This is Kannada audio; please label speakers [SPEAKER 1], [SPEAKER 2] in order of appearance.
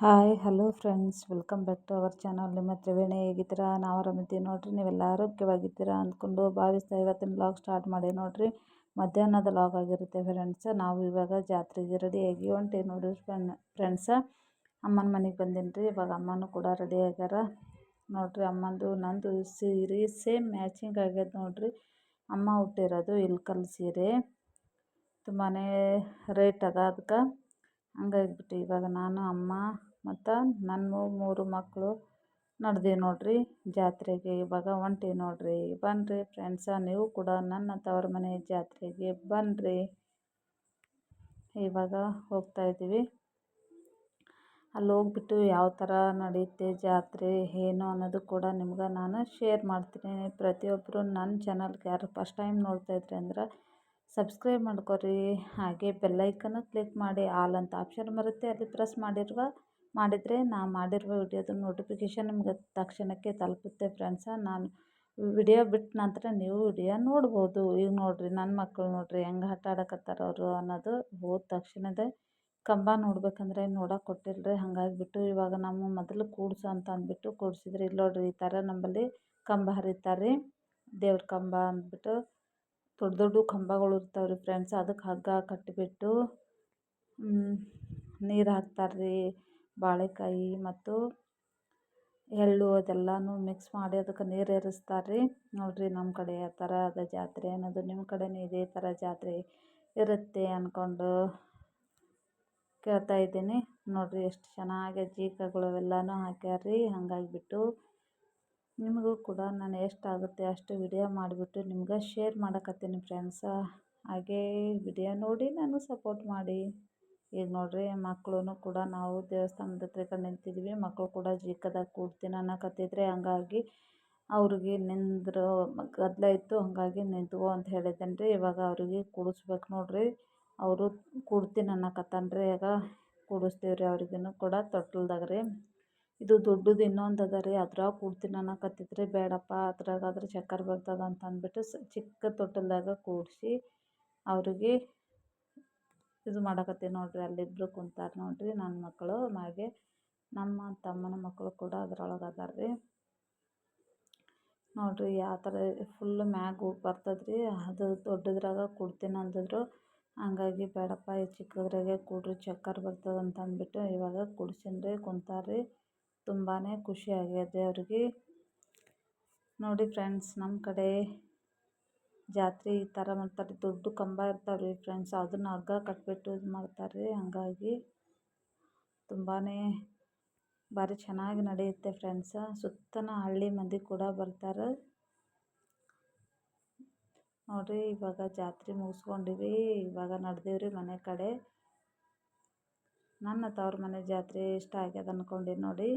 [SPEAKER 1] Hi hello friends, welcome back to our channel. ನಿಮ್ಮ ತ್ರಿವೇಣಿ ಹೇಗಿದ್ದೀರಾ? ನಾವು ಆರಾಮಿದ್ದೀವಿ ನೋಡ್ರಿ. ನೀವೆಲ್ಲ ಆರೋಗ್ಯವಾಗಿದ್ದೀರಾ ಅಂದ್ಕೊಂಡು ಭಾವಿಸ್ತಾ ಇವತ್ತಿನ ವ್ಲಾಗ್ ಸ್ಟಾರ್ಟ್ ಮಾಡಿ ನೋಡ್ರಿ. ಮಧ್ಯಾಹ್ನದ ವ್ಲಾಗ್ ಆಗಿರುತ್ತೆ ಫ್ರೆಂಡ್ಸ್. ನಾವು ಇವಾಗ ಜಾತ್ರೆಗೆ ರೆಡಿಯಾಗಿ ಹೊಂಟೀವಿ ನೋಡ್ರಿ ಫ್ರೆಂಡ್ಸ. ಅಮ್ಮನ ಮನೆಗೆ ಬಂದೀನಿ ರೀ. ಇವಾಗ ಅಮ್ಮನೂ ಕೂಡ ರೆಡಿ ಆಗ್ಯಾರ ನೋಡ್ರಿ. ಅಮ್ಮಂದು ನಂದು ಸೀರೆ ಸೇಮ್ ಮ್ಯಾಚಿಂಗ್ ಆಗ್ಯದ ನೋಡ್ರಿ. ಅಮ್ಮ ಹುಟ್ಟಿರೋದು ಇಲ್ಕಲ್ ಸೀರೆ ತುಂಬಾ ರೇಟ್ ಅದ, ಅದಕ್ಕೆ ಹಂಗಾಗಿಬಿಟ್ಟು ಇವಾಗ ನಾನು ಅಮ್ಮ ಮತ್ತು ನನ್ನ 3 ಮಕ್ಕಳು ನಡೆದೀವಿ ನೋಡ್ರಿ ಜಾತ್ರೆಗೆ. ಇವಾಗ ಹೊಂಟೀವಿ ನೋಡ್ರಿ. ಬನ್ನಿರಿ ಫ್ರೆಂಡ್ಸ, ನೀವು ಕೂಡ ನನ್ನ ತವ್ರ ಮನೆ ಜಾತ್ರೆಗೆ ಬನ್ನಿರಿ. ಇವಾಗ ಹೋಗ್ತಾಯಿದ್ದೀವಿ. ಅಲ್ಲಿ ಹೋಗ್ಬಿಟ್ಟು ಯಾವ ಥರ ನಡೆಯುತ್ತೆ ಜಾತ್ರೆ ಏನು ಅನ್ನೋದು ಕೂಡ ನಿಮ್ಗೆ ನಾನು ಶೇರ್ ಮಾಡ್ತೀನಿ. ಪ್ರತಿಯೊಬ್ಬರು ನನ್ನ ಚಾನಲ್ಗೆ ಯಾರು ಫಸ್ಟ್ ಟೈಮ್ ನೋಡ್ತಾಯಿದ್ರಿ ಅಂದ್ರೆ ಸಬ್ಸ್ಕ್ರೈಬ್ ಮಾಡ್ಕೊರಿ. ಹಾಗೆ ಬೆಲ್ಲೈಕನ್ನು ಕ್ಲಿಕ್ ಮಾಡಿ, ಆಲ್ ಅಂತ ಆಪ್ಷನ್ ಬರುತ್ತೆ, ಅಲ್ಲಿ ಪ್ರೆಸ್ ಮಾಡಿದರೆ ನಾ ಮಾಡಿರುವ ವಿಡಿಯೋದ ನೋಟಿಫಿಕೇಷನ್ ನಿಮ್ಗೆ ತಕ್ಷಣಕ್ಕೆ ತಲುಪುತ್ತೆ ಫ್ರೆಂಡ್ಸ. ನಾನು ವಿಡಿಯೋ ಬಿಟ್ಟ ನಂತರ ನೀವು ವಿಡಿಯೋ ನೋಡ್ಬೋದು. ಈಗ ನೋಡಿರಿ ನನ್ನ ಮಕ್ಕಳು ನೋಡಿರಿ ಹೆಂಗೆ ಆಟ ಆಡಕತ್ತಾರ ಅವರು ಅನ್ನೋದು. ಹೋದ ತಕ್ಷಣದ ಕಂಬ ನೋಡ್ಬೇಕಂದ್ರೆ ನೋಡೋಕೆ ಕೊಟ್ಟಿಲ್ಲರಿ. ಹಾಗಾಗಿಬಿಟ್ಟು ಇವಾಗ ನಮ್ಮ ಮೊದಲು ಕೂಡ್ಸು ಅಂತ ಅಂದ್ಬಿಟ್ಟು ಕೂಡ್ಸಿದ್ರಿ. ಇಲ್ಲಿ ನೋಡ್ರಿ ಈ ಥರ ನಮ್ಮಲ್ಲಿ ಕಂಬ ಹರಿತಾರೆ ರೀ, ದೇವ್ರ ಕಂಬ ಅಂದ್ಬಿಟ್ಟು. ದೊಡ್ಡ ದೊಡ್ಡ ಕಂಬಗಳು ಇರ್ತಾವ್ರಿ ಫ್ರೆಂಡ್ಸ್. ಅದಕ್ಕೆ ಹಗ್ಗ ಕಟ್ಟಿಬಿಟ್ಟು ನೀರು ಹಾಕ್ತಾರೆ ರೀ. ಬಾಳೆಕಾಯಿ ಮತ್ತು ಎಳ್ಳು ಅದೆಲ್ಲನೂ ಮಿಕ್ಸ್ ಮಾಡಿ ಅದಕ್ಕೆ ನೀರು ಏರಿಸ್ತಾರೆ ರೀ. ನೋಡಿರಿ ನಮ್ಮ ಕಡೆ ಆ ಥರ ಅದ ಜಾತ್ರೆ ಅನ್ನೋದು. ನಿಮ್ಮ ಕಡೆನೂ ಇದೇ ಥರ ಜಾತ್ರೆ ಇರುತ್ತೆ ಅಂದ್ಕೊಂಡು ಕೇಳ್ತಾ ಇದ್ದೀನಿ ನೋಡಿರಿ. ಎಷ್ಟು ಚೆನ್ನಾಗಿ ಜೀಕಗಳು ಅವೆಲ್ಲನೂ ಹಾಕ್ಯಾರ ರೀ. ಹಾಗಾಗಿಬಿಟ್ಟು ನಿಮಗೂ ಕೂಡ ನಾನು ಎಷ್ಟಾಗುತ್ತೆ ಅಷ್ಟು ವಿಡಿಯೋ ಮಾಡಿಬಿಟ್ಟು ನಿಮ್ಗೆ ಶೇರ್ ಮಾಡಕತ್ತೀನಿ ಫ್ರೆಂಡ್ಸ. ಹಾಗೇ ವಿಡಿಯೋ ನೋಡಿ ನಾನು ಸಪೋರ್ಟ್ ಮಾಡಿ. ಈಗ ನೋಡಿರಿ ಮಕ್ಕಳು ಕೂಡ ನಾವು ದೇವಸ್ಥಾನದ ಹತ್ರ ನಿಂತಿದ್ವಿ. ಮಕ್ಕಳು ಕೂಡ ಜೀಕದಾಗ ಕೂಡ್ತೀನಿ ಅನ್ನಕತ್ತಿದ್ರೆ, ಹಂಗಾಗಿ ಅವ್ರಿಗೆ ನಿಂದ್ರು ಗದ್ದಲ ಇತ್ತು, ಹಾಗಾಗಿ ನಿಂತ್ಕೋ ಅಂತ ಹೇಳಿದ್ದೇನೆ ರೀ. ಇವಾಗ ಅವ್ರಿಗೆ ಕೂಡಿಸ್ಬೇಕು ನೋಡಿರಿ. ಅವರು ಕೂಡ್ತೀನಿ ಅನ್ನಕತ್ತಾನ ರೀ. ಈಗ ಕೂಡಿಸ್ತೀವಿ ರೀ ಅವ್ರಿಗೂ ಕೂಡ ತೊಟ್ಲದಾಗ ರೀ. ಇದು ದೊಡ್ಡದು ಇನ್ನೊಂದು ಅದ ರೀ, ಅದ್ರಾಗ ಕೂಡ್ತೀನಿ ಅನ್ನಕತ್ತಿದ್ರಿ. ಬೇಡಪ್ಪ ಅದ್ರಾಗಾದ್ರೆ ಚಕ್ಕರ್ ಬರ್ತದೆ ಅಂತ ಅಂದ್ಬಿಟ್ಟು ಚಿಕ್ಕ ತೊಟ್ಟಲ್ದಾಗ ಕೂಡಿಸಿ ಅವ್ರಿಗೆ ಇದು ಮಾಡಕತ್ತೀನಿ ನೋಡಿರಿ. ಅಲ್ಲಿಬ್ಬರು ಕುಂತಾರೆ ನೋಡಿರಿ ನನ್ನ ಮಕ್ಕಳು. ಹಾಗೆ ನಮ್ಮ ತಮ್ಮನ ಮಕ್ಕಳು ಕೂಡ ಅದ್ರೊಳಗೆ ಅದಾರ ರೀ. ನೋಡಿರಿ ಯಾವ ಥರ ಫುಲ್ ಮ್ಯಾಗ ಹೋಗಿ ಬರ್ತದೆ ರೀ. ಅದು ದೊಡ್ಡದ್ರಾಗ ಕೂಡ್ತೀನಿ ಅಂದಿದ್ರು. ಹಂಗಾಗಿ ಬೇಡಪ್ಪ ಈ ಚಿಕ್ಕದ್ರಾಗೆ ಕೂಡ್ರಿ ಚಕ್ಕರ್ ಬರ್ತದೆ ಅಂತ ಅಂದ್ಬಿಟ್ಟು ಇವಾಗ ಕೂಡ್ಸೀನಿ ರೀ. ಕುಂತಾರೆ, ತುಂಬಾ ಖುಷಿ ಆಗ್ಯದೆ ಅವ್ರಿಗೆ. ನೋಡಿ ಫ್ರೆಂಡ್ಸ್, ನಮ್ಮ ಕಡೆ ಜಾತ್ರೆ ಈ ಥರ ಮಾಡ್ತಾರೆ. ದೊಡ್ಡ ಕಂಬ ಇರ್ತಾವೆ ರೀ ಫ್ರೆಂಡ್ಸ್, ಅದನ್ನು ಹಗ್ಗ ಕಟ್ಟಿಬಿಟ್ಟು ಇದು ಮಾಡ್ತಾರೆ ರೀ. ಹಂಗಾಗಿ ತುಂಬಾ ಭಾರಿ ಚೆನ್ನಾಗಿ ನಡೆಯುತ್ತೆ ಫ್ರೆಂಡ್ಸ. ಸುತ್ತನ ಹಳ್ಳಿ ಮಂದಿ ಕೂಡ ಬರ್ತಾರೆ ನೋಡಿರಿ. ಇವಾಗ ಜಾತ್ರೆ ಮುಗಿಸ್ಕೊಂಡಿವಿ, ಇವಾಗ ನಡೆದೀವ್ರಿ ಮನೆ ಕಡೆ. ನನ್ನ ತವ್ರ ಮನೆ ಜಾತ್ರೆ ಇಷ್ಟ ಆಗ್ಯದ ಅಂದ್ಕೊಂಡು ನೋಡಿ.